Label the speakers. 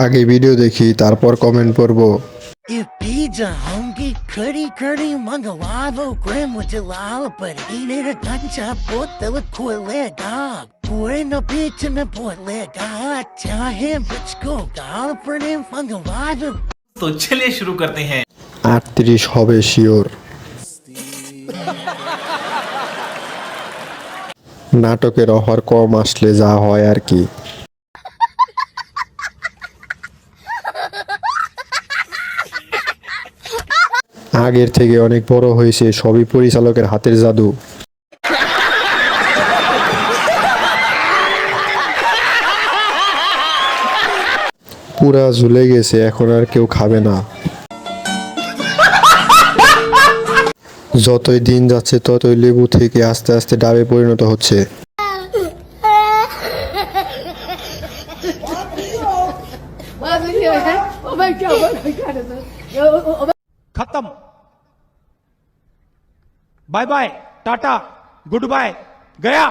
Speaker 1: আগে ভিডিও দেখি তারপর কমেন্ট পড়ব।
Speaker 2: If pizza hungry, curdy, curdy, mangalavo, grim with jalala, but ain't it a gunja, put the liquid leg dog. Pouring a bitch in the port leg dog. Tell him, bitch, go, dog, for them, mangalavo.
Speaker 3: तो चलिए शुरू करते हैं।
Speaker 1: 38 হবে sure. নাটকের offer কম আসলে যা হয় আর কি। আগের থেকে অনেক বড় হয়েছে, সবই পরিচালকের হাতের জাদু। পুরা ঝুলে গেছে, এখন আর কেউ খাবে না। যতই দিন যাচ্ছে ততই লেবু থেকে আস্তে আস্তে ডাবে পরিণত হচ্ছে।
Speaker 4: खत्म। Bye bye, tata, goodbye, गया।